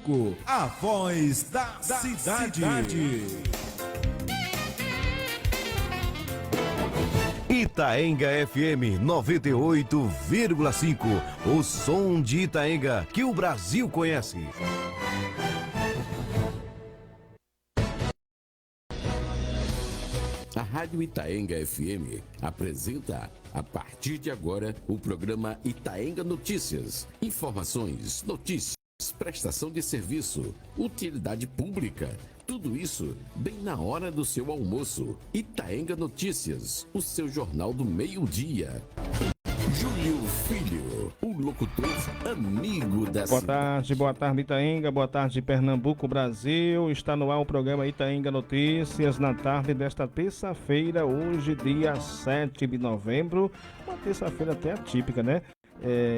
Pernambuco, a voz da cidade. Itaenga FM 98,5. O som de Itaenga que o Brasil conhece. A Rádio Itaenga FM apresenta, a partir de agora, o programa Itaenga Notícias. Informações, notícias, prestação de serviço, utilidade pública. Tudo isso bem na hora do seu almoço. Itaenga Notícias, o seu jornal do meio-dia. Júlio Filho, o locutor amigo da cidade. Boa tarde Itaenga, boa tarde Pernambuco, Brasil. Está no ar o programa Itaenga Notícias na tarde desta terça-feira, hoje dia 7 de novembro. Uma terça-feira até atípica, né?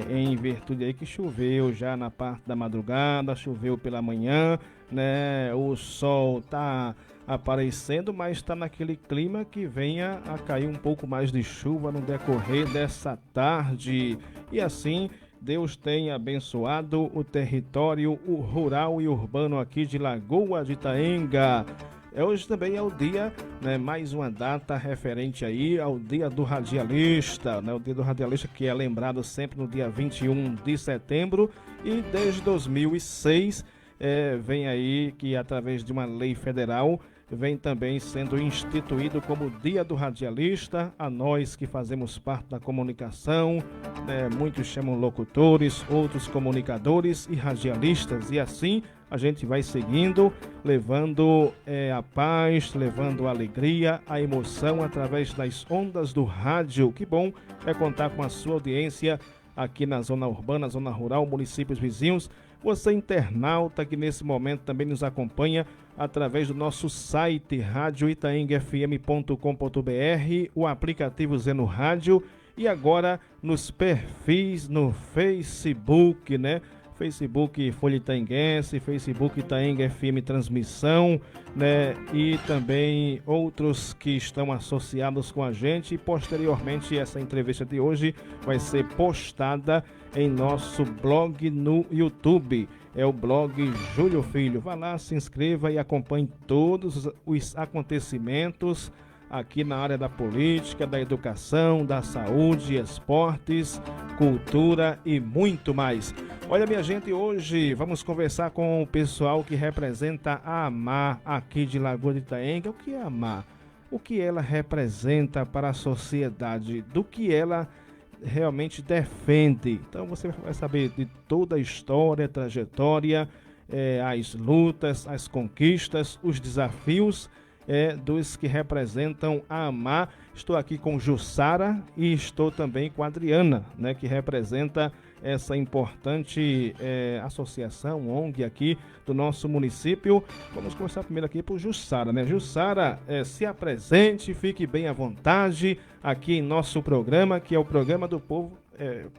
Em virtude aí que choveu já na parte da madrugada, choveu pela manhã, né? O sol tá aparecendo, mas está naquele clima que venha a cair um pouco mais de chuva no decorrer dessa tarde. E assim, Deus tem abençoado o território rural e urbano aqui de Lagoa de Itaenga. Hoje também é o dia, né, mais uma data referente aí ao Dia do Radialista, né, o Dia do Radialista que é lembrado sempre no dia 21 de setembro e desde 2006 vem aí que através de uma lei federal vem também sendo instituído como Dia do Radialista. A nós que fazemos parte da comunicação, né, muitos chamam locutores, outros comunicadores e radialistas, e assim a gente vai seguindo, levando a paz, levando a alegria, a emoção através das ondas do rádio. Que bom é contar com a sua audiência aqui na zona urbana, zona rural, municípios vizinhos. Você internauta que nesse momento também nos acompanha através do nosso site radioitaengafm.com.br, o aplicativo Zeno Rádio e agora nos perfis no Facebook, né? Facebook Folha Itaenguense, Facebook Itaenga FM Transmissão, né? E também outros que estão associados com a gente. E posteriormente essa entrevista de hoje vai ser postada em nosso blog no YouTube. É o blog Júlio Filho. Vá lá, se inscreva e acompanhe todos os acontecimentos aqui na área da política, da educação, da saúde, esportes, cultura e muito mais. Olha, minha gente, hoje vamos conversar com o pessoal que representa a AMAR aqui de Lagoa de Itaenga. O que é a AMAR? O que ela representa para a sociedade? Do que ela realmente defende? Então você vai saber de toda a história, trajetória, as lutas, as conquistas, os desafios dos que representam a AMAR. Estou aqui com Jussara e estou também com a Adriana, né, que representa essa importante associação, ONG aqui do nosso município. Vamos começar primeiro aqui por Jussara, né? Jussara, se apresente, fique bem à vontade aqui em nosso programa, que é o Programa do Povo.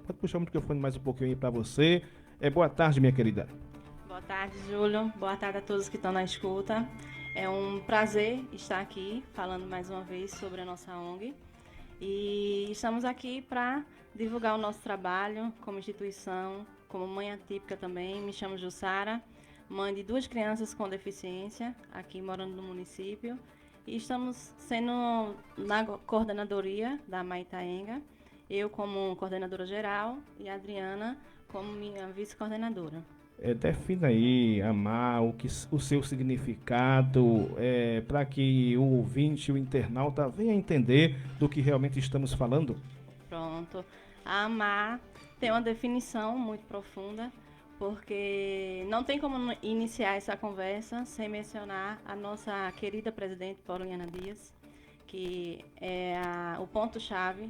Pode puxar o microfone mais um pouquinho aí para você. Boa tarde, minha querida. Boa tarde, Júlio. Boa tarde a todos que estão na escuta. É um prazer estar aqui falando mais uma vez sobre a nossa ONG. E estamos aqui para divulgar o nosso trabalho como instituição, como mãe atípica também. Me chamo Jussara, mãe de 2 crianças com deficiência, aqui morando no município. E estamos sendo na coordenadoria da AMAR Itaenga, eu como coordenadora geral e a Adriana como minha vice-coordenadora. Defina aí, AMAR, o seu significado, para que o ouvinte, o internauta, venha entender do que realmente estamos falando. Pronto. A AMAR tem uma definição muito profunda, porque não tem como iniciar essa conversa sem mencionar a nossa querida presidente Pauliana Dias, que é o ponto-chave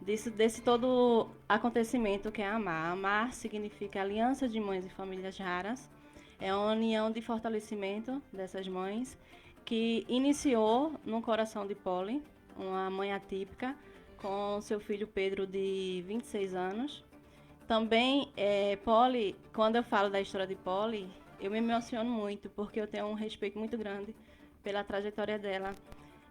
desse todo acontecimento que é a AMAR. A AMAR significa Aliança de Mães e Famílias Raras. É uma união de fortalecimento dessas mães que iniciou no coração de Polly, uma mãe atípica, com seu filho Pedro, de 26 anos. Também, Polly, quando eu falo da história de Polly, eu me emociono muito, porque eu tenho um respeito muito grande pela trajetória dela.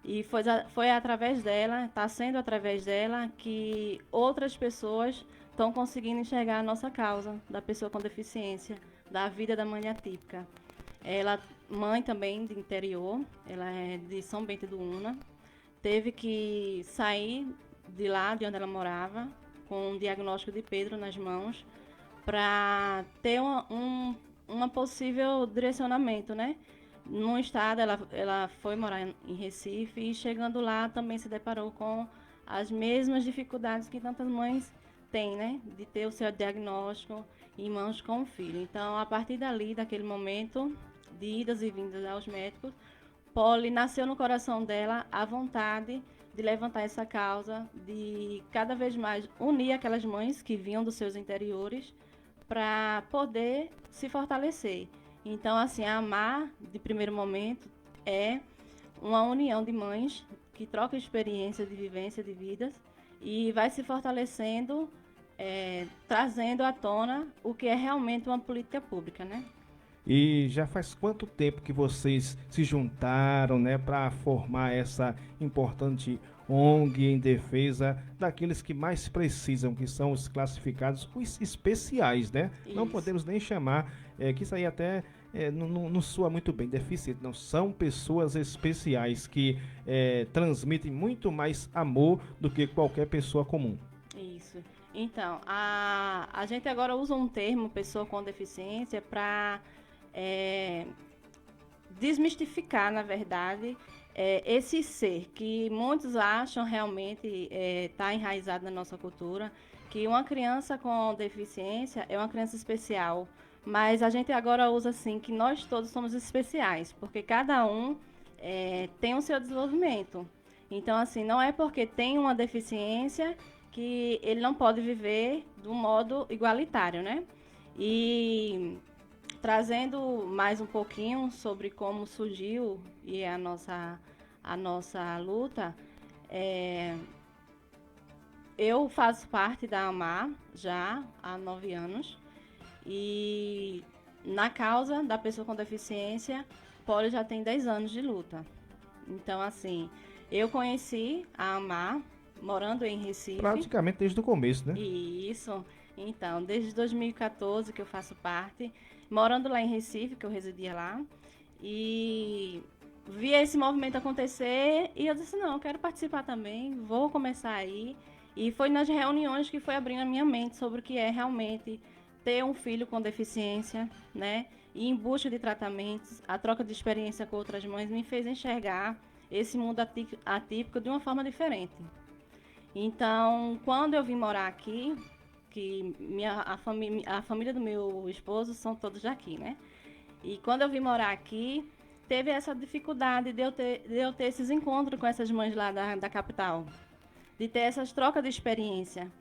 E foi através dela, está sendo através dela, que outras pessoas estão conseguindo enxergar a nossa causa da pessoa com deficiência, da vida da mãe atípica. Ela, mãe também de interior, ela é de São Bento do Una, teve que sair de lá, de onde ela morava, com um diagnóstico de Pedro nas mãos, para ter uma possível direcionamento, né? No estado, ela foi morar em Recife e chegando lá também se deparou com as mesmas dificuldades que tantas mães têm, né? De ter o seu diagnóstico em mãos com o filho. Então, a partir dali, daquele momento, de idas e vindas aos médicos, Polly nasceu no coração dela a vontade de levantar essa causa, de cada vez mais unir aquelas mães que vinham dos seus interiores para poder se fortalecer. Então, assim, a Amar, de primeiro momento, é uma união de mães que trocam experiência de vivência de vidas e vai se fortalecendo, trazendo à tona o que é realmente uma política pública, né? E já faz quanto tempo que vocês se juntaram, né, para formar essa importante ONG em defesa daqueles que mais precisam, que são os classificados, os especiais, né? Isso. Não podemos nem chamar, que isso aí até não soa muito bem, deficiente, não. São pessoas especiais que transmitem muito mais amor do que qualquer pessoa comum. Isso. Então, a gente agora usa um termo, pessoa com deficiência, para desmistificar, na verdade, esse ser que muitos acham realmente está enraizado na nossa cultura, que uma criança com deficiência é uma criança especial. Mas a gente agora usa assim, que nós todos somos especiais, porque cada um tem o seu desenvolvimento. Então, assim, não é porque tem uma deficiência que ele não pode viver de um modo igualitário, né? E trazendo mais um pouquinho sobre como surgiu e a nossa luta, eu faço parte da AMAR já há 9 anos e na causa da pessoa com deficiência, Polly já tem 10 anos de luta. Então, assim, eu conheci a AMAR morando em Recife. Praticamente desde o começo, né? Isso. Então, desde 2014 que eu faço parte, morando lá em Recife, que eu residia lá, e vi esse movimento acontecer e eu disse, não, eu quero participar também, vou começar aí. E foi nas reuniões que foi abrindo a minha mente sobre o que é realmente ter um filho com deficiência, né? E em busca de tratamentos, a troca de experiência com outras mães me fez enxergar esse mundo atípico de uma forma diferente. Então, quando eu vim morar aqui, que a família do meu esposo são todos daqui, né? E quando eu vim morar aqui, teve essa dificuldade de eu ter esses encontros com essas mães lá da capital, de ter essas trocas de experiência.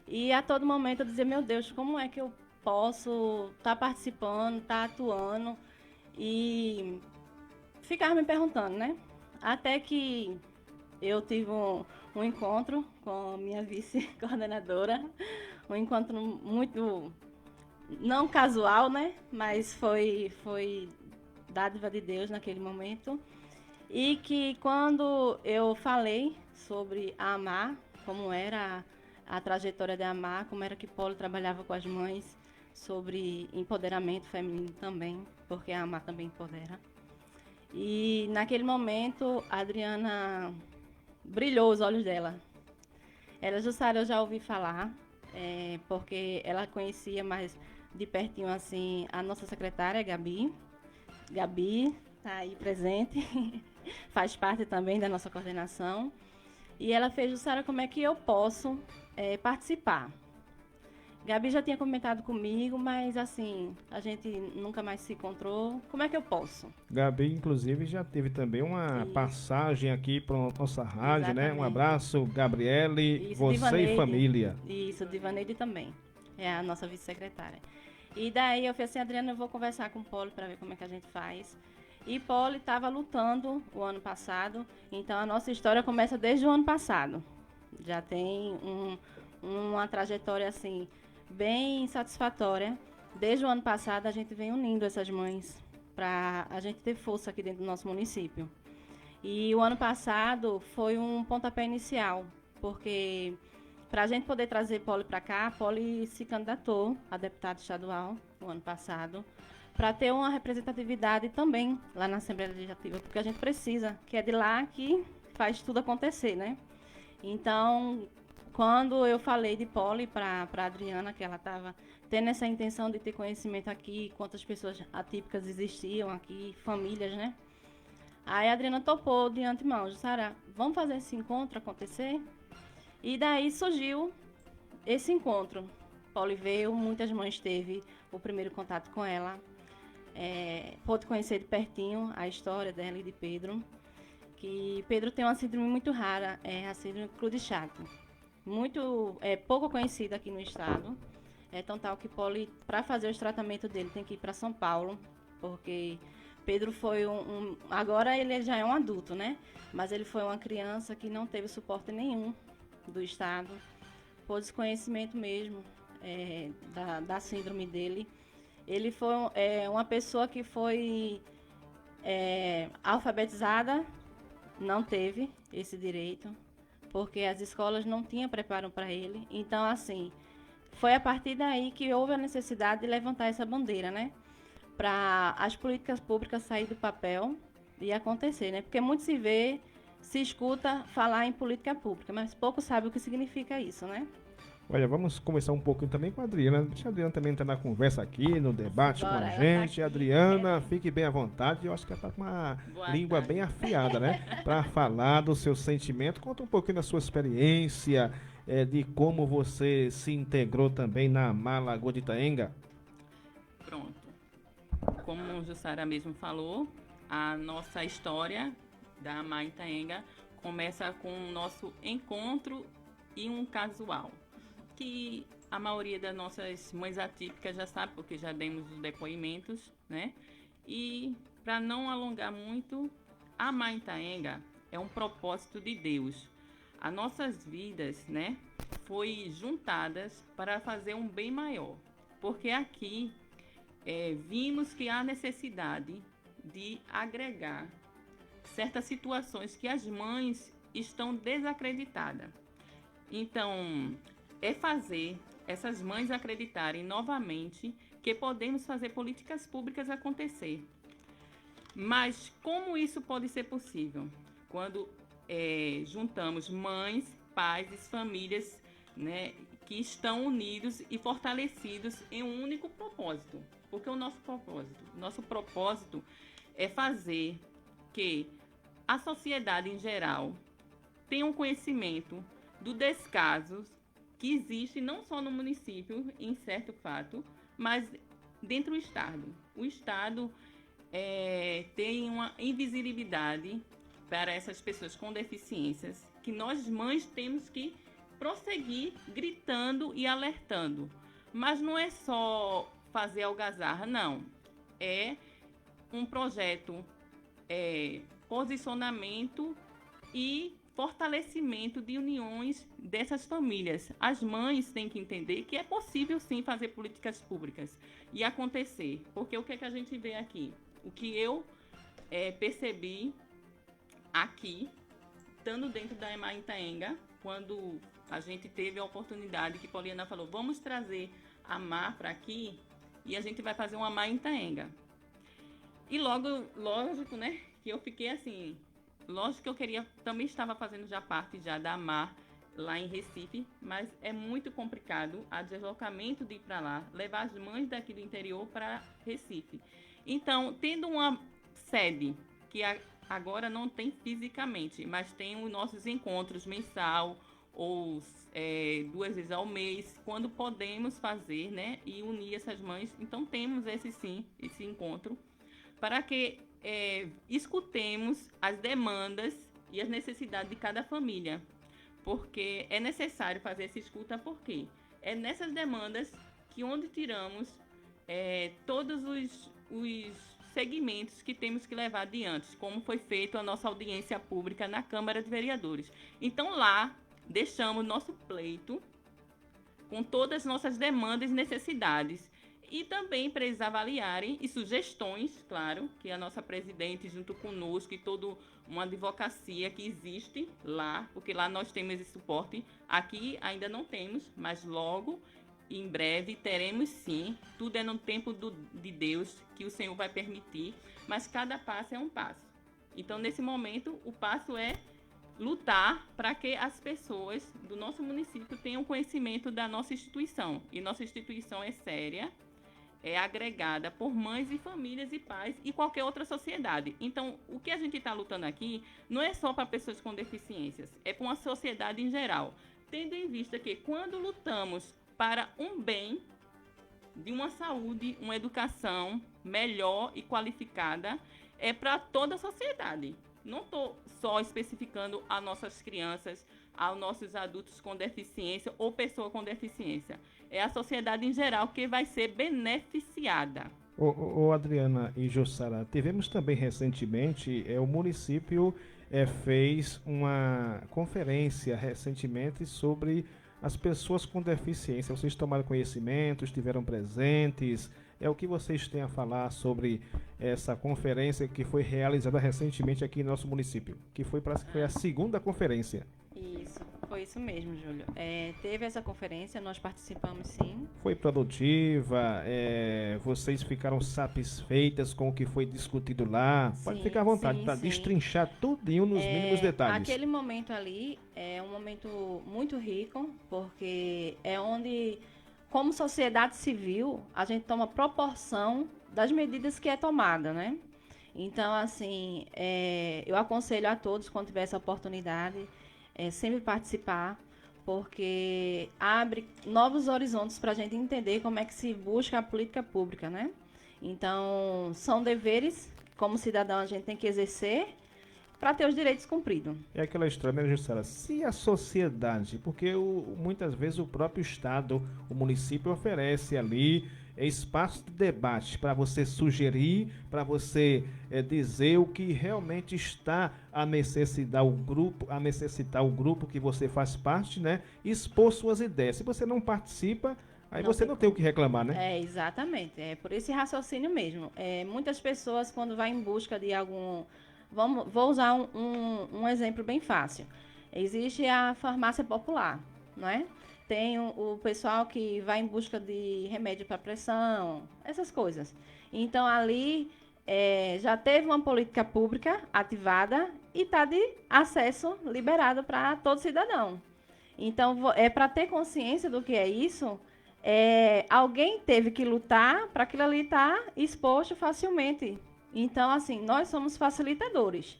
E a todo momento eu dizia, meu Deus, como é que eu posso estar participando, estar atuando? E ficava me perguntando, né? Até que eu tive um encontro com a minha vice-coordenadora, um encontro muito, não casual, né? Mas foi dádiva de Deus naquele momento. E que quando eu falei sobre a AMAR, como era a trajetória da AMAR, como era que Polly trabalhava com as mães, sobre empoderamento feminino também, porque a AMAR também empodera. E naquele momento, a Adriana brilhou os olhos dela. Ela, Jussara, eu já ouvi falar, porque ela conhecia mais de pertinho assim a nossa secretária, Gabi. Gabi está aí presente, faz parte também da nossa coordenação. E ela fez, Jussara, como é que eu posso participar? Gabi já tinha comentado comigo, mas assim, a gente nunca mais se encontrou. Como é que eu posso? Gabi, inclusive, já teve também uma passagem aqui para nossa rádio, né? Um abraço, Gabriele, Isso, você Divaneide. E família. Isso, Divaneide também. É a nossa vice-secretária. E daí eu falei assim, Adriana, eu vou conversar com o Polly para ver como é que a gente faz. E Polly estava lutando o ano passado, então a nossa história começa desde o ano passado. Já tem uma trajetória assim bem satisfatória. Desde o ano passado a gente vem unindo essas mães para a gente ter força aqui dentro do nosso município. E o ano passado foi um pontapé inicial, porque para a gente poder trazer Poli para cá, a Poli se candidatou a deputada estadual no ano passado, para ter uma representatividade também lá na Assembleia Legislativa, porque a gente precisa, que é de lá que faz tudo acontecer, né? Então, quando eu falei de Poli para a Adriana, que ela estava tendo essa intenção de ter conhecimento aqui, quantas pessoas atípicas existiam aqui, famílias, né? Aí a Adriana topou de antemão, Jussara, vamos fazer esse encontro acontecer? E daí surgiu esse encontro. Poli veio, muitas mães teve o primeiro contato com ela, pôde conhecer de pertinho a história dela e de Pedro, que Pedro tem uma síndrome muito rara, a síndrome Creutzfeldt-Jakob, muito pouco conhecida aqui no estado, tão tal que Poli, para fazer os tratamentos dele, tem que ir para São Paulo, porque Pedro foi agora ele já é um adulto, né? Mas ele foi uma criança que não teve suporte nenhum do estado, por desconhecimento mesmo da síndrome dele. Ele foi uma pessoa que foi alfabetizada, não teve esse direito, porque as escolas não tinham preparo para ele. Então, assim, foi a partir daí que houve a necessidade de levantar essa bandeira, né? Para as políticas públicas sair do papel e acontecer, né? Porque muito se escuta falar em política pública, mas pouco sabe o que significa isso, né? Olha, vamos conversar um pouquinho também com a Adriana. Deixa a Adriana também entrar na conversa aqui, no debate com a gente. Adriana, fique bem à vontade. Eu acho que ela está com uma língua bem afiada, né? Para falar do seu sentimento. Conta um pouquinho da sua experiência, de como você se integrou também na AMAR Lagoa de Itaenga. Pronto. Como o Jussara mesmo falou, a nossa história da AMAR Itaenga começa com o nosso encontro e um casual, que a maioria das nossas mães atípicas já sabe, porque já demos os depoimentos, né? E, para não alongar muito, a AMAR Itaenga é um propósito de Deus. As nossas vidas, né, foi juntadas para fazer um bem maior, porque aqui vimos que há necessidade de agregar certas situações que as mães estão desacreditadas. Então, fazer essas mães acreditarem novamente que podemos fazer políticas públicas acontecer. Mas como isso pode ser possível? Quando juntamos mães, pais e famílias, né, que estão unidos e fortalecidos em um único propósito. Porque o nosso propósito é fazer que a sociedade em geral tenha um conhecimento do descaso que existe não só no município, em certo fato, mas dentro do Estado. O Estado tem uma invisibilidade para essas pessoas com deficiências, que nós mães temos que prosseguir gritando e alertando. Mas não é só fazer algazarra, não. É um projeto, posicionamento e fortalecimento de uniões dessas famílias. As mães têm que entender que é possível sim fazer políticas públicas e acontecer. Porque o que é que a gente vê aqui? O que eu percebi aqui, estando dentro da AMAR Itaenga, quando a gente teve a oportunidade que Poliana falou, vamos trazer a AMAR para aqui e a gente vai fazer uma AMAR Itaenga. E logo, lógico, né, que eu fiquei assim, lógico que eu queria, também estava fazendo já parte já da AMAR lá em Recife, mas é muito complicado o deslocamento de ir para lá, levar as mães daqui do interior para Recife. Então, tendo uma sede que agora não tem fisicamente, mas tem os nossos encontros mensal ou 2 vezes ao mês, quando podemos fazer, né, e unir essas mães. Então, temos esse encontro para que escutemos as demandas e as necessidades de cada família, porque é necessário fazer essa escuta, porque é nessas demandas que onde tiramos todos os segmentos que temos que levar adiante, como foi feito a nossa audiência pública na Câmara de Vereadores. Então lá deixamos nosso pleito com todas as nossas demandas e necessidades. E também para eles avaliarem, e sugestões, claro, que a nossa presidente, junto conosco, e toda uma advocacia que existe lá, porque lá nós temos esse suporte, aqui ainda não temos, mas logo, em breve, teremos sim. Tudo é no tempo de Deus, que o Senhor vai permitir, mas cada passo é um passo. Então, nesse momento, o passo é lutar para que as pessoas do nosso município tenham conhecimento da nossa instituição. E nossa instituição é séria, é agregada por mães e famílias e pais e qualquer outra sociedade. Então, o que a gente está lutando aqui não é só para pessoas com deficiências, é para uma sociedade em geral. Tendo em vista que quando lutamos para um bem, de uma saúde, uma educação melhor e qualificada, é para toda a sociedade. Não estou só especificando a nossas crianças, aos nossos adultos com deficiência ou pessoa com deficiência. É a sociedade em geral que vai ser beneficiada. Ô Adriana e Jussara, tivemos também recentemente, o município fez uma conferência recentemente sobre as pessoas com deficiência. Vocês tomaram conhecimento, estiveram presentes? O que vocês têm a falar sobre essa conferência que foi realizada recentemente aqui no nosso município? Que foi a segunda conferência. Isso, foi isso mesmo, Júlio. Teve essa conferência, nós participamos sim. Foi produtiva? Vocês ficaram satisfeitas com o que foi discutido lá? Pode ficar à vontade para destrinchar tudinho nos mínimos detalhes. Aquele momento ali é um momento muito rico, porque é onde, como sociedade civil, a gente toma proporção das medidas que é tomada, né? Então, assim, eu aconselho a todos, quando tiver essa oportunidade, sempre participar, porque abre novos horizontes para a gente entender como é que se busca a política pública, né? Então, são deveres, como cidadão, a gente tem que exercer para ter os direitos cumpridos. É aquela história, né, Jussara? Se a sociedade, porque muitas vezes o próprio Estado, o município oferece ali espaço de debate para você sugerir, para você dizer o que realmente está a necessitar o grupo que você faz parte, né? Expor suas ideias. Se você não participa, aí você não tem o que reclamar, né? Exatamente. É por esse raciocínio mesmo. Muitas pessoas, quando vai em busca de algum... Vou usar um exemplo bem fácil. Existe a farmácia popular, não é? Tem o pessoal que vai em busca de remédio para pressão, essas coisas. Então, ali já teve uma política pública ativada e está de acesso liberado para todo cidadão. Então, para ter consciência do que é isso, alguém teve que lutar para aquilo ali estar exposto facilmente. Então, assim, nós somos facilitadores,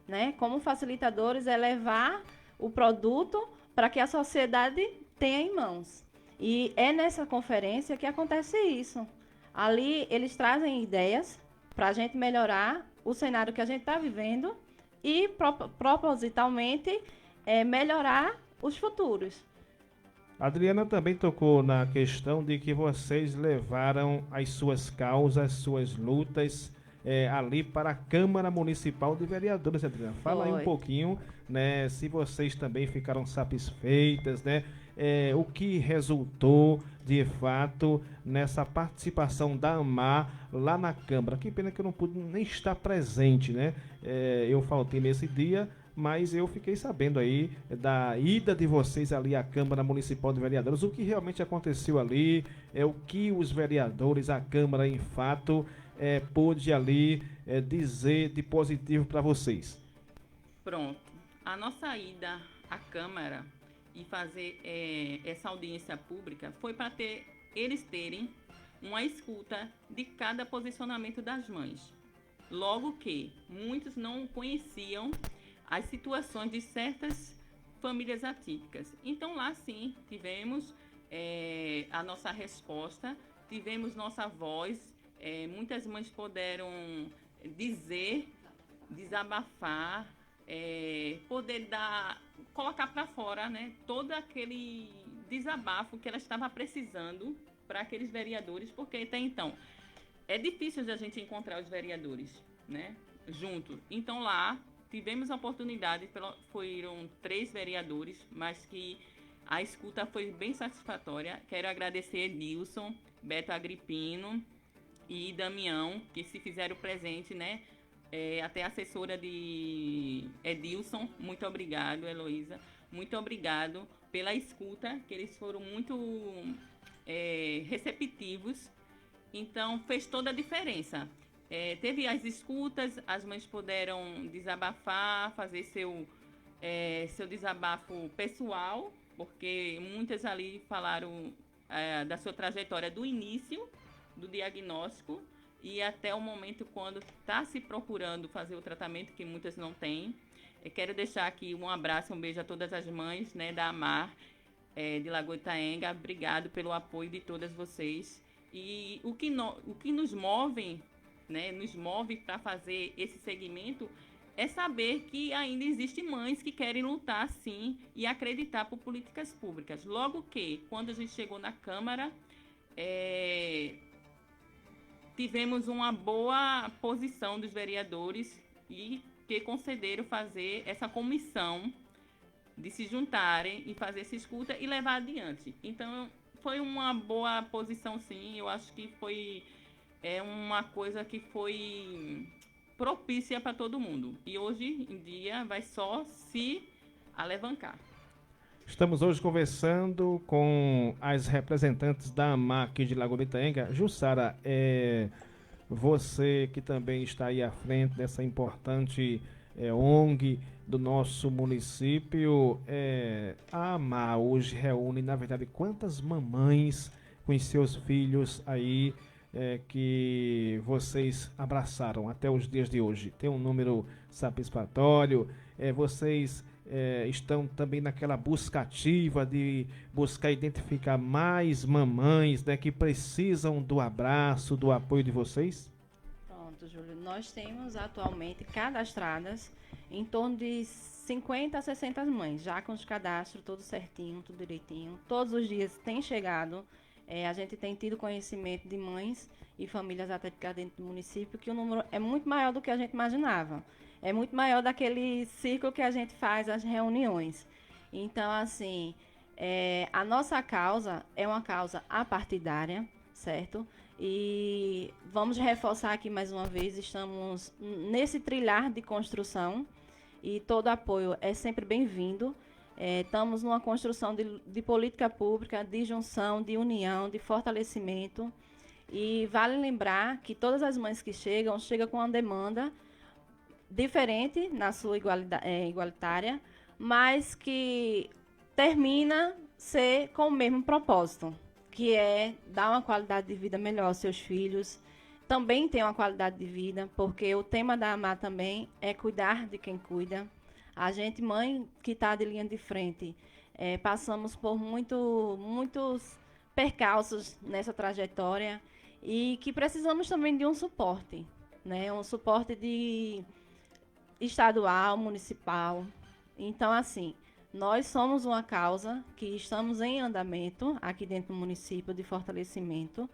né? Como facilitadores é levar o produto para que a sociedade tenha em mãos. E é nessa conferência que acontece isso. Ali eles trazem ideias para a gente melhorar o cenário que a gente está vivendo e propositalmente melhorar os futuros. A Adriana também tocou na questão de que vocês levaram as suas causas, suas lutas ali para a Câmara Municipal de Vereadores, Adriana. Fala aí um pouquinho, né, se vocês também ficaram satisfeitas, né, o que resultou de fato nessa participação da AMAR lá na Câmara. Que pena que eu não pude nem estar presente, né? Eu faltei nesse dia, mas eu fiquei sabendo aí da ida de vocês ali à Câmara Municipal de Vereadores, o que realmente aconteceu ali, o que os vereadores, a Câmara em fato pôde ali dizer de positivo para vocês. Pronto. A nossa ida à Câmara e fazer essa audiência pública foi para eles terem uma escuta de cada posicionamento das mães. Logo que muitos não conheciam as situações de certas famílias atípicas. Então lá sim tivemos a nossa resposta, tivemos nossa voz, muitas mães puderam dizer, desabafar, poder colocar para fora, né, todo aquele desabafo que ela estava precisando para aqueles vereadores, porque até então é difícil de a gente encontrar os vereadores, né, juntos. Então lá tivemos a oportunidade, foram 3 vereadores, mas que a escuta foi bem satisfatória. Quero agradecer Edilson, Beto Agripino e Damião, que se fizeram presente, né? Até a assessora de Edilson, muito obrigado, Heloísa, muito obrigado pela escuta, que eles foram muito receptivos, então fez toda a diferença. Teve as escutas, as mães puderam desabafar, fazer seu desabafo pessoal, porque muitas ali falaram da sua trajetória do início do diagnóstico e até o momento quando está se procurando fazer o tratamento, que muitas não têm. Quero deixar aqui um abraço, um beijo a todas as mães, né, da AMAR, de Lagoa Itaenga. Obrigado pelo apoio de todas vocês. E o que nos move, né, nos move para fazer esse segmento é saber que ainda existem mães que querem lutar, sim, e acreditar por políticas públicas. Logo que, quando a gente chegou na Câmara, tivemos uma boa posição dos vereadores e que concederam fazer essa comissão de se juntarem e fazer essa escuta e levar adiante. Então, foi uma boa posição, sim. Eu acho que foi uma coisa que foi propícia para todo mundo. E hoje em dia vai só se alavancar. Estamos hoje conversando com as representantes da AMAR aqui de Lagoa Itaenga. Jussara, você que também está aí à frente dessa importante ONG do nosso município, a AMAR hoje reúne, na verdade, quantas mamães com os seus filhos aí que vocês abraçaram até os dias de hoje? Tem um número satisfatório? Vocês estão também naquela busca ativa de buscar identificar mais mamães, né, que precisam do abraço, do apoio de vocês? Pronto, Júlio. Nós temos atualmente cadastradas em torno de 50 a 60 mães, já com os cadastros tudo certinho, tudo direitinho. Todos os dias tem chegado. A gente tem tido conhecimento de mães e famílias até dentro do município, que o número é muito maior do que a gente imaginava. É muito maior daquele círculo que a gente faz as reuniões. Então, assim, a nossa causa é uma causa apartidária, certo? E vamos reforçar aqui mais uma vez, estamos nesse trilhar de construção e todo apoio é sempre bem-vindo. Estamos numa construção de política pública, de junção, de união, de fortalecimento. E vale lembrar que todas as mães que chegam com uma demanda diferente na sua igualitária, mas que termina ser com o mesmo propósito, que é dar uma qualidade de vida melhor aos seus filhos, também ter uma qualidade de vida, porque o tema da AMAR também é cuidar de quem cuida. A gente, mãe que está de linha de frente, passamos por muitos percalços nessa trajetória e que precisamos também de um suporte, né? Um suporte estadual, municipal. Então, assim, nós somos uma causa que estamos em andamento aqui dentro do município de fortalecimento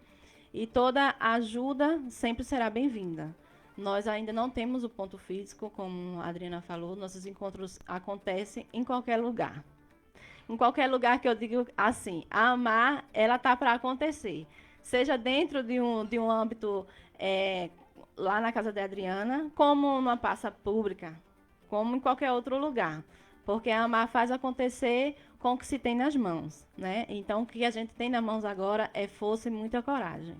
e toda ajuda sempre será bem-vinda. Nós ainda não temos o ponto físico, como a Adriana falou, nossos encontros acontecem em qualquer lugar. Em qualquer lugar que eu digo assim, a AMAR, ela está para acontecer. Seja dentro de um âmbito lá na casa da Adriana, como numa praça pública, como em qualquer outro lugar. Porque a AMAR faz acontecer com o que se tem nas mãos, né? Então, o que a gente tem nas mãos agora é força e muita coragem.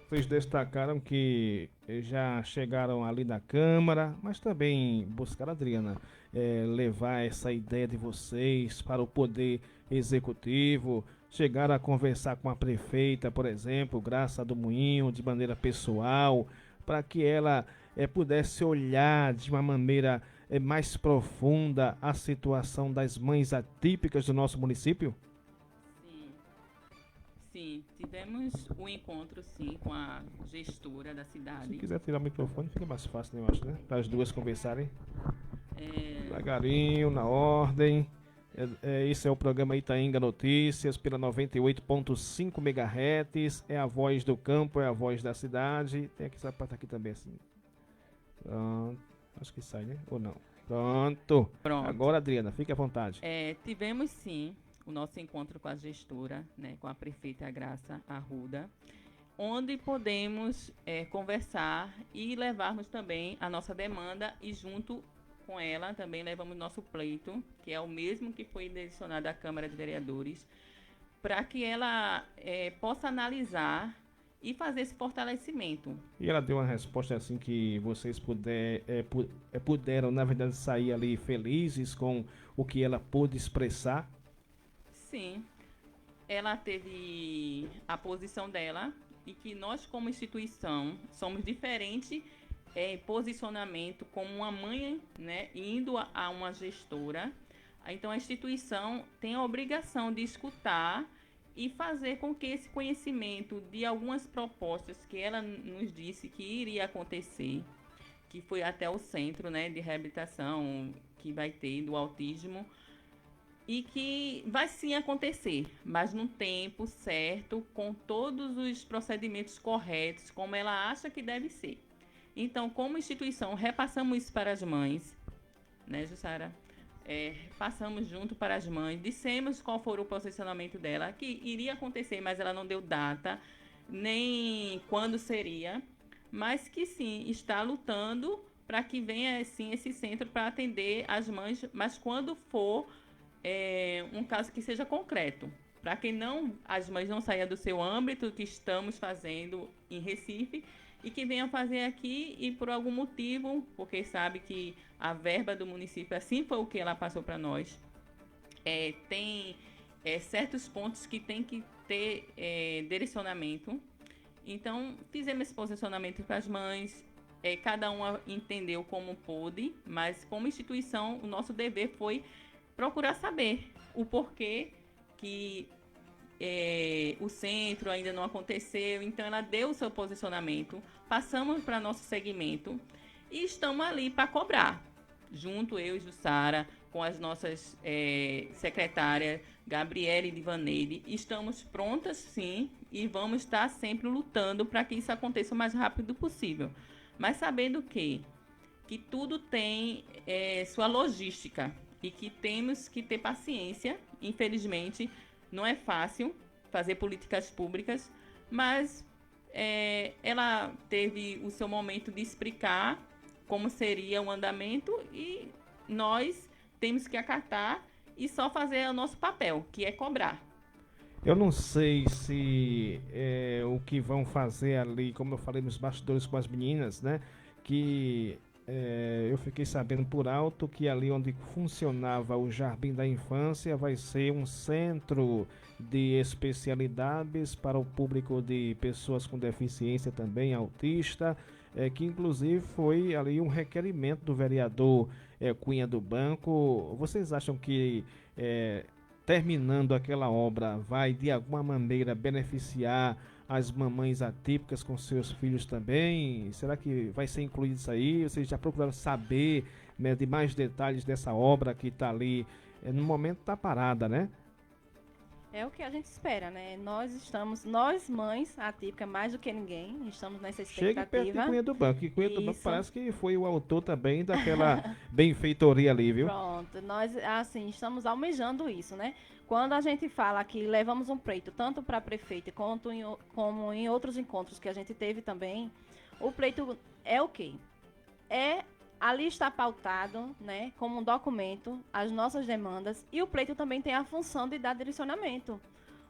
Vocês destacaram que já chegaram ali na Câmara, mas também buscaram, Adriana, levar essa ideia de vocês para o Poder Executivo, chegaram a conversar com a prefeita, por exemplo, Graça do Moinho, de maneira pessoal, para que ela pudesse olhar de uma maneira mais profunda a situação das mães atípicas do nosso município? Sim, tivemos um encontro, sim, com a gestora da cidade. Se quiser tirar o microfone, fica mais fácil, eu acho, né? Para as duas conversarem. Devagarinho, na ordem. Esse é o programa Itaenga Notícias, pela 98.5 MHz. É a voz do campo, é a voz da cidade. Tem aqui essa parte aqui também, assim. Pronto. Acho que sai, né? Ou não? Pronto. Pronto. Agora, Adriana, fique à vontade. Tivemos, sim, o nosso encontro com a gestora, né, com a prefeita Graça Arruda, onde podemos conversar e levarmos também a nossa demanda e junto com ela também levamos nosso pleito, que é o mesmo que foi direcionado à Câmara de Vereadores, para que ela possa analisar e fazer esse fortalecimento. E ela deu uma resposta assim que vocês puderam, na verdade, sair ali felizes com o que ela pôde expressar? Sim, ela teve a posição dela e que nós, como instituição, somos diferentes em posicionamento como uma mãe, né, indo a uma gestora. Então, a instituição tem a obrigação de escutar e fazer com que esse conhecimento de algumas propostas que ela nos disse que iria acontecer, que foi até o centro, né, de reabilitação que vai ter do autismo, e que vai sim acontecer, mas no tempo certo, com todos os procedimentos corretos, como ela acha que deve ser. Então, como instituição, repassamos isso para as mães, né, Jussara? Passamos junto para as mães, dissemos qual for o posicionamento dela, que iria acontecer, mas ela não deu data, nem quando seria, mas que sim, está lutando para que venha sim esse centro para atender as mães, mas quando for um caso que seja concreto, para que as mães não saiam do seu âmbito que estamos fazendo em Recife e que venham fazer aqui e por algum motivo, porque sabe que a verba do município, assim foi o que ela passou para nós, tem certos pontos que tem que ter direcionamento. Então, fizemos esse posicionamento para as mães, cada uma entendeu como pôde, mas como instituição, o nosso dever foi procurar saber o porquê que o centro ainda não aconteceu. Então, ela deu o seu posicionamento, passamos para nosso segmento e estamos ali para cobrar, junto eu e Jussara, com as nossas secretárias, Gabriela e Divaneide. Estamos prontas, sim, e vamos estar sempre lutando para que isso aconteça o mais rápido possível. Mas sabendo que tudo tem sua logística, e que temos que ter paciência. Infelizmente, não é fácil fazer políticas públicas, mas ela teve o seu momento de explicar como seria o andamento e nós temos que acatar e só fazer o nosso papel, que é cobrar. Eu não sei se o que vão fazer ali, como eu falei nos bastidores com as meninas, né, que eu fiquei sabendo por alto que ali onde funcionava o Jardim da Infância vai ser um centro de especialidades para o público de pessoas com deficiência também, autista, que inclusive foi ali um requerimento do vereador Cunha do Banco. Vocês acham que terminando aquela obra vai de alguma maneira beneficiar as mamães atípicas com seus filhos também? Será que vai ser incluído isso aí? Vocês já procuraram saber, né, de mais detalhes dessa obra que está ali, no momento está parada, né? É o que a gente espera, né? Nós mães atípicas, mais do que ninguém, estamos nessa expectativa. Chega perto de Cunha do Banco, e Cunha do Banco parece que foi o autor também daquela benfeitoria ali, viu? Pronto, nós, assim, estamos almejando isso, né? Quando a gente fala que levamos um pleito, tanto para a prefeita como em outros encontros que a gente teve também, o pleito é o quê? Ali está pautado, né, como um documento, as nossas demandas, e o pleito também tem a função de dar direcionamento.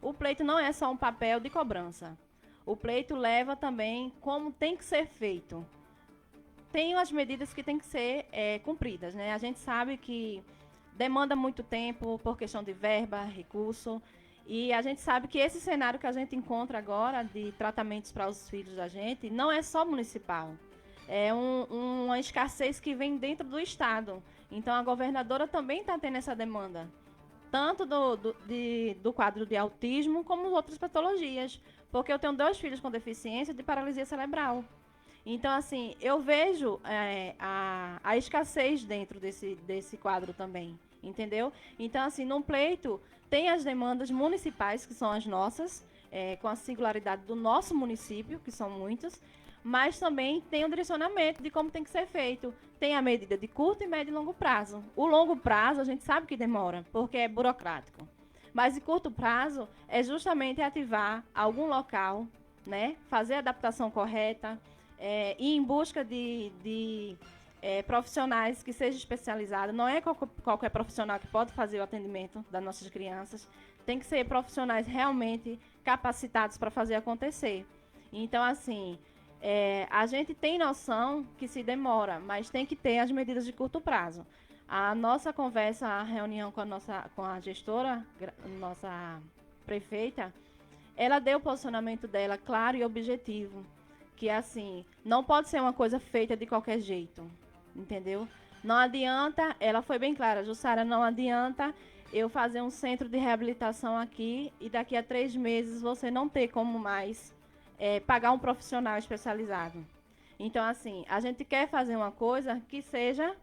O pleito não é só um papel de cobrança. O pleito leva também como tem que ser feito. Tem as medidas que têm que ser cumpridas, né? A gente sabe que demanda muito tempo por questão de verba, recurso, e a gente sabe que esse cenário que a gente encontra agora de tratamentos para os filhos da gente não é só municipal. É uma escassez que vem dentro do Estado. Então, a governadora também está tendo essa demanda, tanto do quadro de autismo, como outras patologias. Porque eu tenho 2 filhos com deficiência de paralisia cerebral. Então, assim, eu vejo a escassez dentro desse quadro também, entendeu? Então, assim, num pleito, tem as demandas municipais, que são as nossas, com a singularidade do nosso município, que são muitas, mas também tem um direcionamento de como tem que ser feito. Tem a medida de curto, e médio e longo prazo. O longo prazo a gente sabe que demora, porque é burocrático. Mas, em curto prazo, é justamente ativar algum local, né? Fazer a adaptação correta, ir em busca de profissionais que sejam especializados. Não é qualquer profissional que pode fazer o atendimento das nossas crianças. Tem que ser profissionais realmente capacitados para fazer acontecer. Então, assim, a gente tem noção que se demora, mas tem que ter as medidas de curto prazo. A nossa conversa, a reunião com a gestora, nossa prefeita, ela deu o posicionamento dela claro e objetivo, que assim, não pode ser uma coisa feita de qualquer jeito, entendeu? Não adianta, ela foi bem clara, Jussara, não adianta eu fazer um centro de reabilitação aqui e daqui a 3 meses você não ter como mais pagar um profissional especializado. Então, assim, a gente quer fazer uma coisa que seja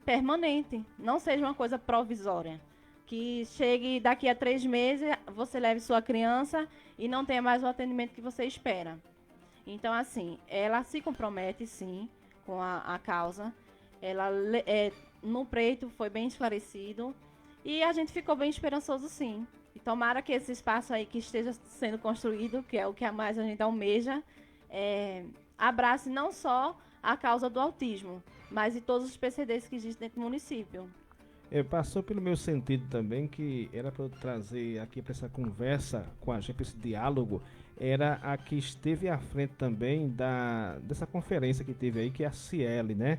permanente, não seja uma coisa provisória. Que chegue daqui a 3 meses, você leve sua criança e não tenha mais o atendimento que você espera. Então, assim, ela se compromete, sim, com a causa. Ela, no preto, foi bem esclarecido. E a gente ficou bem esperançoso, sim. E tomara que esse espaço aí que esteja sendo construído, que é o que a mais a gente almeja, abrace não só a causa do autismo, mas de todos os PCDs que existem dentro do município. Passou pelo meu sentido também que era para eu trazer aqui para essa conversa com a gente, para esse diálogo, era a que esteve à frente também dessa conferência que teve aí, que é a Ciele, né?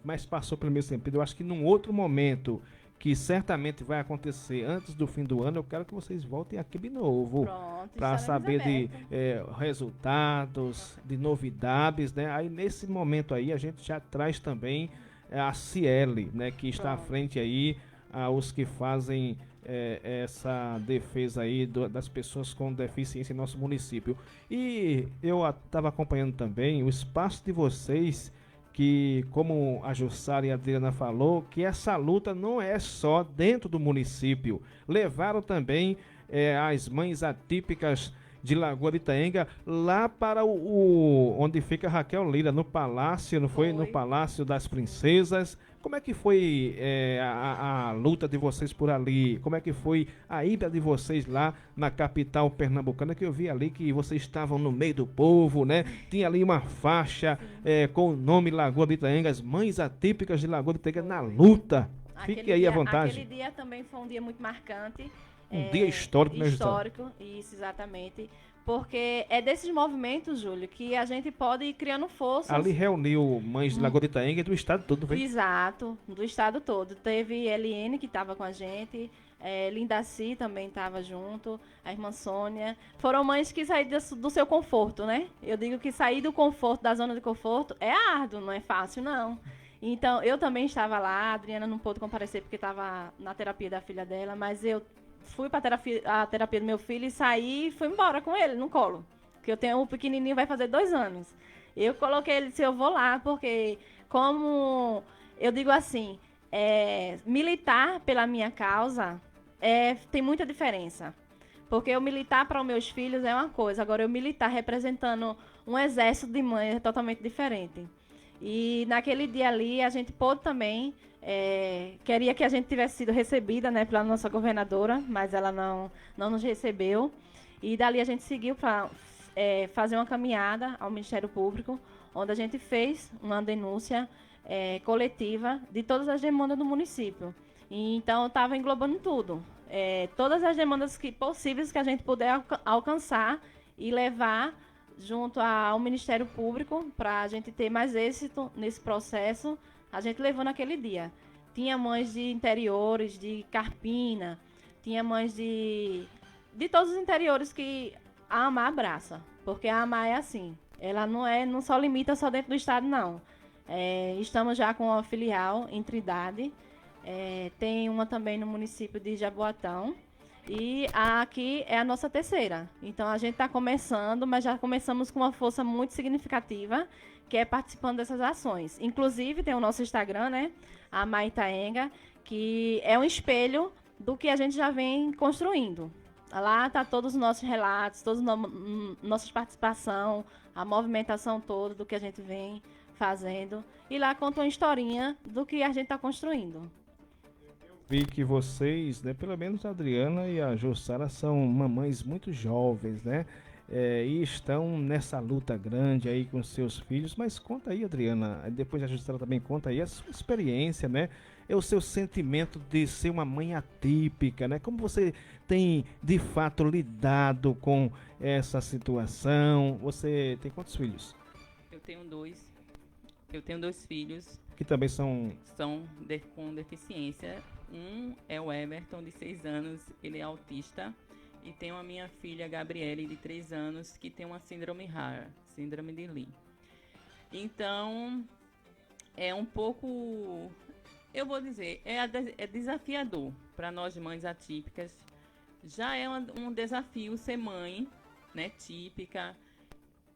Mas passou pelo meu sentido. Eu acho que num outro momento, que certamente vai acontecer antes do fim do ano, eu quero que vocês voltem aqui de novo para saber de resultados, de novidades, né? Aí nesse momento aí a gente já traz também a Ciele, né, que está à frente aí, os que fazem essa defesa aí das pessoas com deficiência em nosso município. E eu estava acompanhando também o espaço de vocês, que, como a Jussara e a Adriana falou, que essa luta não é só dentro do município. Levaram também as mães atípicas de Lagoa de Itaenga lá para onde fica Raquel Lira, no Palácio, não foi? No Palácio das Princesas. Como é que foi a luta de vocês por ali? Como é que foi a ida de vocês lá na capital pernambucana? Que eu vi ali que vocês estavam no meio do povo, né? Tinha ali uma faixa com o nome Lagoa de Itaenga, as mães atípicas de Lagoa de Itaenga na luta. Fique aí à vontade. Aquele dia também foi um dia muito marcante. Um dia histórico, né, histórico, isso, exatamente. Porque é desses movimentos, Júlio, que a gente pode ir criando forças. Ali reuniu mães de Lagoa de Itaenga e do estado todo, foi? Exato, do estado todo. Teve Eliene, que estava com a gente, Lindaci também estava junto, a irmã Sônia. Foram mães que saíram do seu conforto, né? Eu digo que sair do conforto, da zona de conforto, é árduo, não é fácil, não. Então, eu também estava lá, a Adriana não pôde comparecer porque estava na terapia da filha dela, mas eu fui para a terapia do meu filho e saí e fui embora com ele no colo. Porque eu tenho um pequenininho, vai fazer 2 anos. Eu coloquei ele, se eu vou lá, porque como eu digo assim, militar pela minha causa tem muita diferença. Porque eu militar para os meus filhos é uma coisa, agora eu militar representando um exército de mães é totalmente diferente. E naquele dia ali a gente pôde também, queria que a gente tivesse sido recebida, né, pela nossa governadora, mas ela não nos recebeu. E dali a gente seguiu para fazer uma caminhada ao Ministério Público, onde a gente fez uma denúncia coletiva de todas as demandas do município. E, então, estava englobando tudo. Todas as demandas possíveis que a gente puder alcançar e levar junto ao Ministério Público, para a gente ter mais êxito nesse processo, a gente levou naquele dia. Tinha mães de interiores, de Carpina, tinha mães de todos os interiores que a AMAR abraça, porque a AMAR é assim, ela não só limita só dentro do estado, não. Estamos já com uma filial em Trindade, tem uma também no município de Jaboatão, e aqui é a nossa terceira. Então, a gente está começando, mas já começamos com uma força muito significativa, que é participando dessas ações. Inclusive, tem o nosso Instagram, né? A AMAR Itaenga, que é um espelho do que a gente já vem construindo. Lá está todos os nossos relatos, todas nossas participação, a movimentação toda do que a gente vem fazendo. E lá conta uma historinha do que a gente está construindo. Vi que vocês, né, pelo menos a Adriana e a Jussara, são mamães muito jovens, né? E estão nessa luta grande aí com seus filhos. Mas conta aí, Adriana, depois a Jussara também conta aí a sua experiência, né? É o seu sentimento de ser uma mãe atípica, né? Como você tem de fato lidado com essa situação? Você tem quantos filhos? Eu tenho dois. Eu tenho 2 filhos. Que também são... Com deficiência. Um é o Everton, de 6 anos, ele é autista. E tenho a minha filha, Gabriele, de 3 anos, que tem uma síndrome rara, síndrome de Lee. Então, é um pouco, eu vou dizer, é desafiador para nós mães atípicas. Já é um desafio ser mãe, né, típica,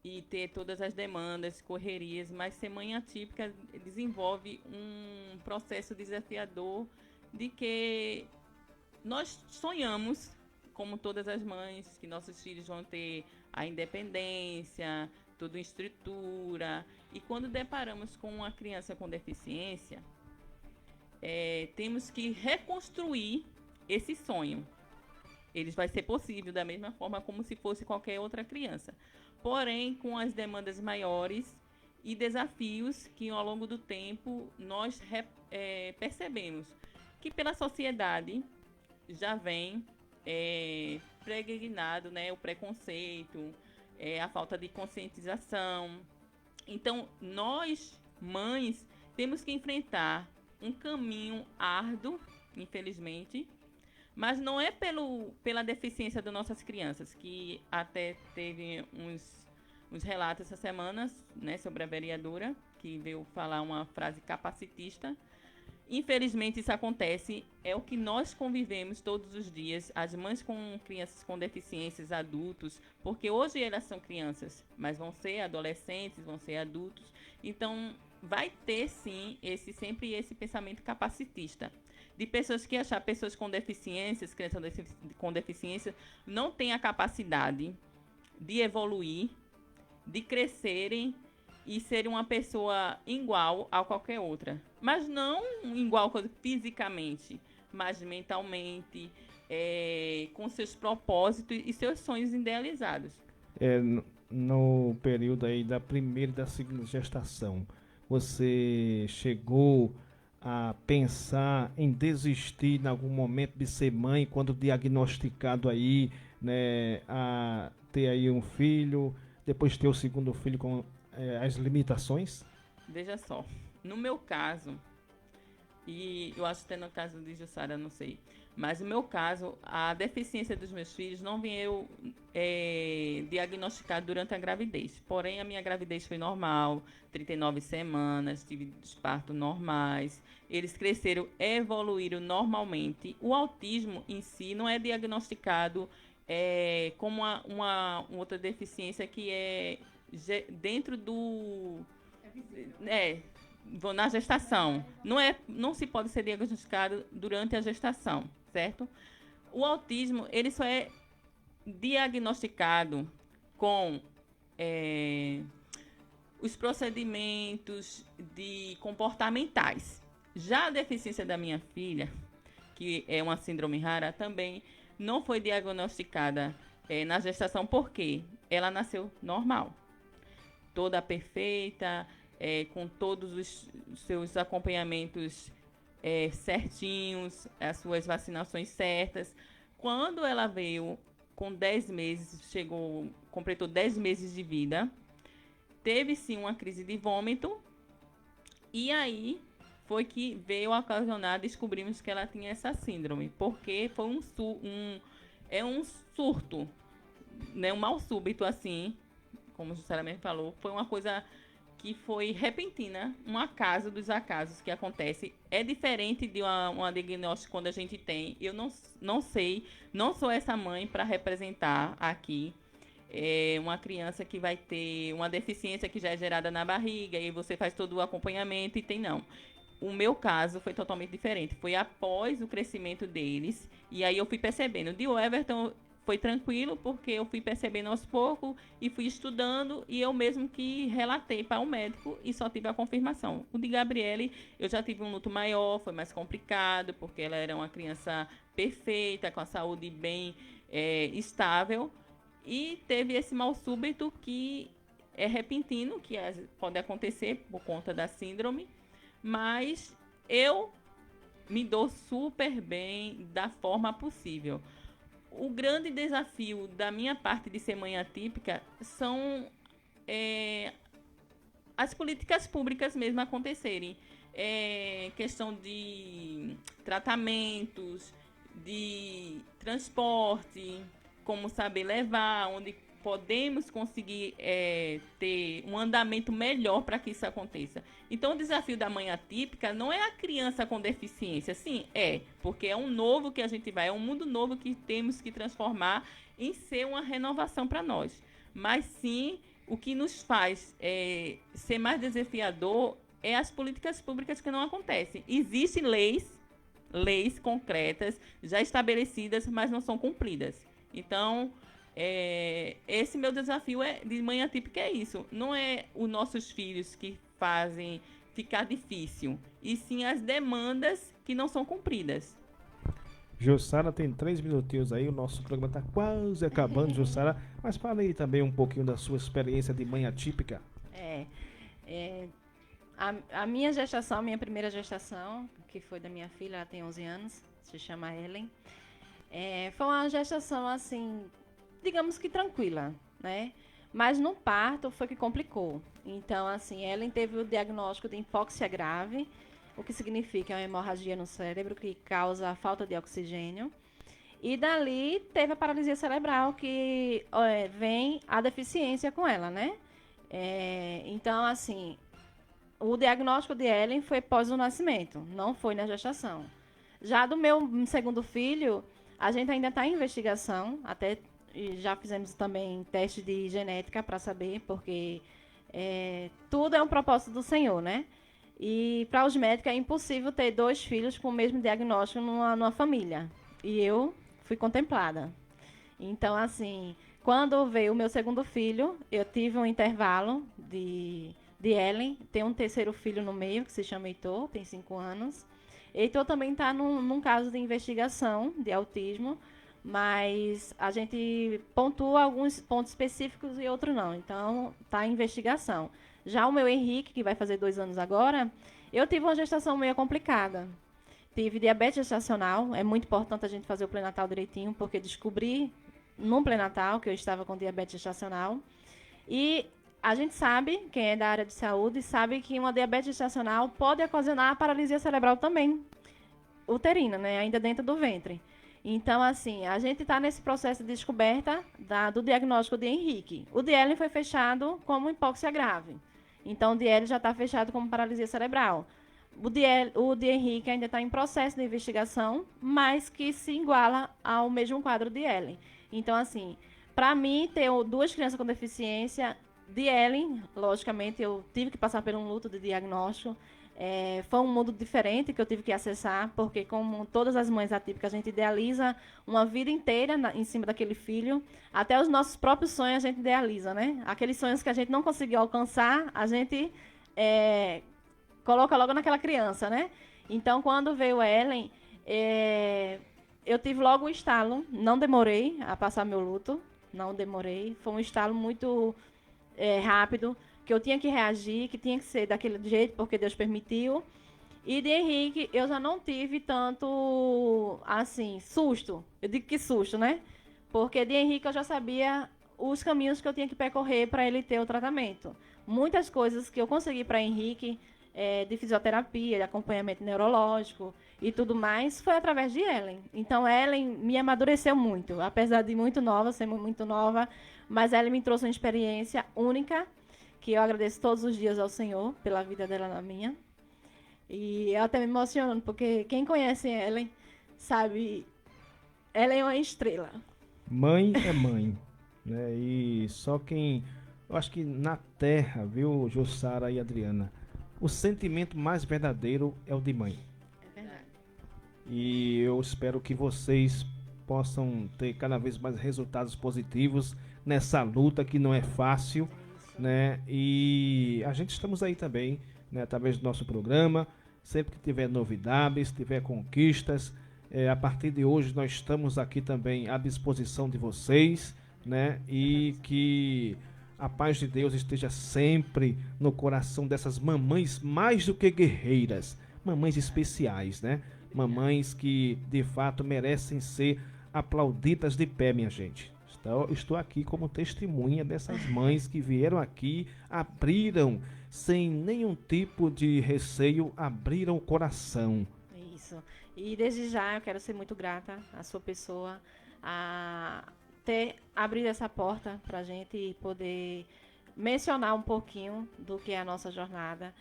e ter todas as demandas, correrias, mas ser mãe atípica desenvolve um processo desafiador de que nós sonhamos, como todas as mães, que nossos filhos vão ter a independência, toda a estrutura, e quando deparamos com uma criança com deficiência, temos que reconstruir esse sonho. Ele vai ser possível da mesma forma como se fosse qualquer outra criança, porém com as demandas maiores e desafios que ao longo do tempo nós percebemos que pela sociedade já vem pregnado, né, o preconceito, a falta de conscientização. Então nós, mães, temos que enfrentar um caminho árduo, infelizmente, mas não é pela deficiência das nossas crianças, que até teve uns relatos essa semana, né, sobre a vereadora, que veio falar uma frase capacitista. Infelizmente isso acontece, é o que nós convivemos todos os dias, as mães com crianças com deficiências, adultos, porque hoje elas são crianças, mas vão ser adolescentes, vão ser adultos, então vai ter sim sempre esse pensamento capacitista, de pessoas que acham pessoas com deficiências, crianças com deficiência, não têm a capacidade de evoluir, de crescerem e serem uma pessoa igual a qualquer outra. Mas não igual fisicamente, mas mentalmente, com seus propósitos e seus sonhos idealizados. No período aí da primeira e da segunda gestação, você chegou a pensar em desistir em algum momento de ser mãe, quando diagnosticado aí, né, a ter aí um filho, depois ter o segundo filho com as limitações? Veja só, no meu caso, e eu acho que até no caso de Jussara, não sei, mas no meu caso, a deficiência dos meus filhos não veio diagnosticada durante a gravidez. Porém, a minha gravidez foi normal, 39 semanas, tive os partos normais, eles cresceram, evoluíram normalmente. O autismo em si não é diagnosticado como uma outra deficiência que é dentro do... na gestação. Não se pode ser diagnosticado durante a gestação, certo? O autismo, ele só é diagnosticado com os procedimentos comportamentais. Já a deficiência da minha filha, que é uma síndrome rara, também não foi diagnosticada na gestação, porque ela nasceu normal, toda perfeita, com todos os seus acompanhamentos certinhos, as suas vacinações certas. Quando ela veio com 10 meses, completou 10 meses de vida, teve sim uma crise de vômito, e aí foi que veio a ocasionar, descobrimos que ela tinha essa síndrome, porque foi um surto, né, um mal súbito, assim, como o Jussara mesmo falou, foi uma coisa que foi repentina, um acaso dos acasos que acontece. É diferente de uma diagnóstico quando a gente tem. Eu não sei, não sou essa mãe para representar aqui uma criança que vai ter uma deficiência que já é gerada na barriga, e você faz todo o acompanhamento e tem não. O meu caso foi totalmente diferente. Foi após o crescimento deles, e aí eu fui percebendo. De Everton foi tranquilo, porque eu fui percebendo aos poucos e fui estudando, e eu mesmo que relatei para o médico e só tive a confirmação. O de Gabriele, eu já tive um luto maior, foi mais complicado, porque ela era uma criança perfeita, com a saúde bem estável, e teve esse mal súbito que é repentino, que pode acontecer por conta da síndrome, mas eu me dou super bem da forma possível. O grande desafio da minha parte de ser mãe atípica são as políticas públicas mesmo acontecerem. Questão de tratamentos, de transporte, como saber levar, onde podemos conseguir ter um andamento melhor para que isso aconteça. Então, o desafio da mãe atípica não é a criança com deficiência. Sim, porque é um novo que a gente vai, é um mundo novo que temos que transformar em ser uma renovação para nós. Mas, sim, o que nos faz ser mais desafiador é as políticas públicas que não acontecem. Existem leis concretas, já estabelecidas, mas não são cumpridas. Então, esse meu desafio de mãe atípica é isso. Não é os nossos filhos que fazem ficar difícil, e sim as demandas que não são cumpridas. Jussara, tem 3 minutinhos aí, o nosso programa está quase acabando, Jussara, mas fala aí também um pouquinho da sua experiência de mãe atípica. A minha gestação, minha primeira gestação, que foi da minha filha, ela tem 11 anos, se chama Ellen, foi uma gestação, assim, digamos que tranquila, né? Mas no parto foi que complicou. Então, assim, Ellen teve o diagnóstico de hipóxia grave, o que significa uma hemorragia no cérebro que causa falta de oxigênio. E dali teve a paralisia cerebral, que vem a deficiência com ela, né? Então, assim, o diagnóstico de Ellen foi pós o nascimento, não foi na gestação. Já do meu segundo filho, a gente ainda está em investigação, até já fizemos também teste de genética para saber, porque tudo é um propósito do Senhor, né? E para os médicos é impossível ter 2 filhos com o mesmo diagnóstico numa família. E eu fui contemplada. Então, assim, quando veio o meu segundo filho, eu tive um intervalo de Ellen, tem um terceiro filho no meio, que se chama Heitor, tem 5 anos. Heitor também está num caso de investigação de autismo, mas a gente pontua alguns pontos específicos e outros não. Então, está em investigação. Já o meu Henrique, que vai fazer 2 anos agora, eu tive uma gestação meio complicada. Tive diabetes gestacional, é muito importante a gente fazer o pré-natal direitinho, porque descobri no pré-natal que eu estava com diabetes gestacional. E a gente sabe, quem é da área de saúde, sabe que uma diabetes gestacional pode ocasionar a paralisia cerebral também, uterina, né, ainda dentro do ventre. Então, assim, a gente está nesse processo de descoberta do diagnóstico de Henrique. O de Ellen foi fechado como hipóxia grave. Então, o de Ellen já está fechado como paralisia cerebral. O de Henrique ainda está em processo de investigação, mas que se iguala ao mesmo quadro de Ellen. Então, assim, para mim, ter 2 crianças com deficiência, de Ellen, logicamente, eu tive que passar por um luto de diagnóstico. Foi um mundo diferente que eu tive que acessar, porque, como todas as mães atípicas, a gente idealiza uma vida inteira em cima daquele filho. Até os nossos próprios sonhos a gente idealiza, né? Aqueles sonhos que a gente não conseguiu alcançar, a gente coloca logo naquela criança, né? Então, quando veio Ellen, eu tive logo um estalo. Não demorei a passar meu luto, não demorei. Foi um estalo muito rápido, que eu tinha que reagir, que tinha que ser daquele jeito, porque Deus permitiu. E de Henrique, eu já não tive tanto, assim, susto. Eu digo que susto, né? Porque de Henrique eu já sabia os caminhos que eu tinha que percorrer para ele ter o tratamento. Muitas coisas que eu consegui para Henrique, de fisioterapia, de acompanhamento neurológico e tudo mais, foi através de Ellen. Então, Ellen me amadureceu muito, apesar de muito nova, ser muito nova, mas Ellen me trouxe uma experiência única, que eu agradeço todos os dias ao Senhor pela vida dela na minha. E eu até me emociono, porque quem conhece Ellen sabe, Ellen é uma estrela. Mãe é mãe, né? E só quem, eu acho que na terra, viu, Jussara e Adriana, o sentimento mais verdadeiro é o de mãe. É verdade. E eu espero que vocês possam ter cada vez mais resultados positivos nessa luta que não é fácil, né? E a gente estamos aí também, né, através do nosso programa, sempre que tiver novidades, tiver conquistas, a partir de hoje nós estamos aqui também à disposição de vocês, né? E que a paz de Deus esteja sempre no coração dessas mamães mais do que guerreiras, mamães especiais, né? Mamães que de fato merecem ser aplaudidas de pé, minha gente. Estou aqui como testemunha dessas mães que vieram aqui, abriram sem nenhum tipo de receio, abriram o coração. Isso. E desde já eu quero ser muito grata à sua pessoa, a ter abrido essa porta para a gente poder mencionar um pouquinho do que é a nossa jornada.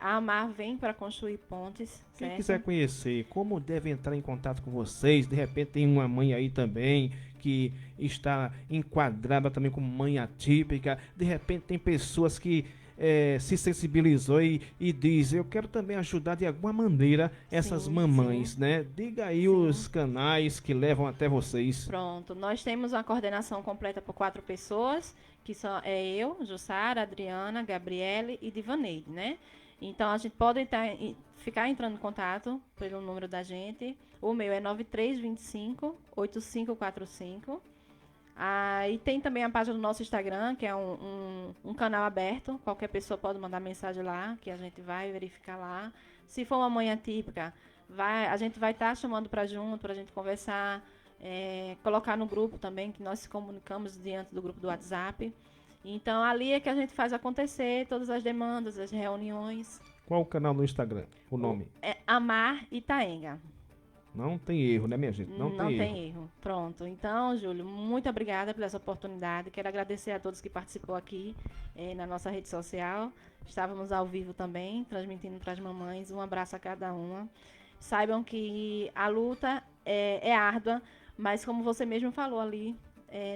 A Amar vem para construir pontes. Quem certo? quiser conhecer, como deve entrar em contato com vocês, de repente tem uma mãe aí também que está enquadrada também como mãe atípica, de repente tem pessoas que se sensibilizou e diz, eu quero também ajudar de alguma maneira essas mamães, né? Diga aí os canais que levam até vocês. Pronto, nós temos uma coordenação completa por 4 pessoas, que são eu, Jussara, Adriana, Gabriele e Divaneide, né? Então, a gente pode ficar entrando em contato pelo número da gente. O meu é 9325-8545. E tem também a página do nosso Instagram, que é um canal aberto. Qualquer pessoa pode mandar mensagem lá, que a gente vai verificar lá. Se for uma mãe atípica, a gente vai estar chamando para junto, para a gente conversar, colocar no grupo também, que nós se comunicamos diante do grupo do WhatsApp. Então, ali é que a gente faz acontecer todas as demandas, as reuniões. Qual o canal no Instagram? O nome? É Amar Itaenga. Não tem erro, né, minha gente? Não tem erro. Pronto. Então, Júlio, muito obrigada por essa oportunidade. Quero agradecer a todos que participou aqui na nossa rede social. Estávamos ao vivo também, transmitindo para as mamães. Um abraço a cada uma. Saibam que a luta é árdua, mas como você mesmo falou ali,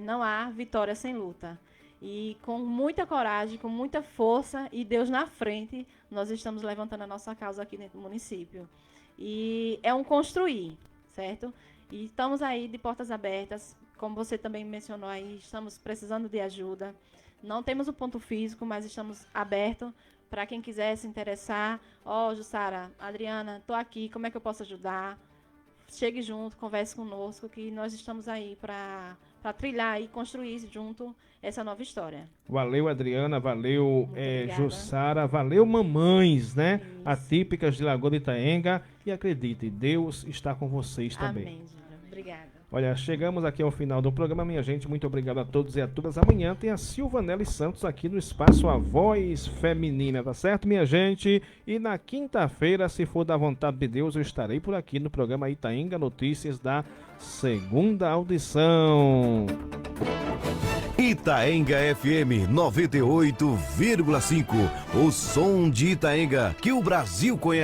não há vitória sem luta. E com muita coragem, com muita força e Deus na frente, nós estamos levantando a nossa causa aqui dentro do município. E é um construir, certo? E estamos aí de portas abertas, como você também mencionou aí, estamos precisando de ajuda. Não temos o ponto físico, mas estamos abertos para quem quiser se interessar. Jussara, Adriana, estou aqui, como é que eu posso ajudar? Chegue junto, converse conosco, que nós estamos aí para trilhar e construir junto essa nova história. Valeu, Adriana, valeu, Jussara, valeu, mamães, né? Isso. Atípicas de Lagoa de Itaenga. E acredite, Deus está com vocês também. Amém, Júlia. Obrigada. Olha, chegamos aqui ao final do programa, minha gente. Muito obrigado a todos e a todas. Amanhã tem a Silvanelli Santos aqui no Espaço A Voz Feminina, tá certo, minha gente? E na quinta-feira, se for da vontade de Deus, eu estarei por aqui no programa Itaenga Notícias da segunda audição. Itaenga FM 98,5. O som de Itaenga que o Brasil conhece.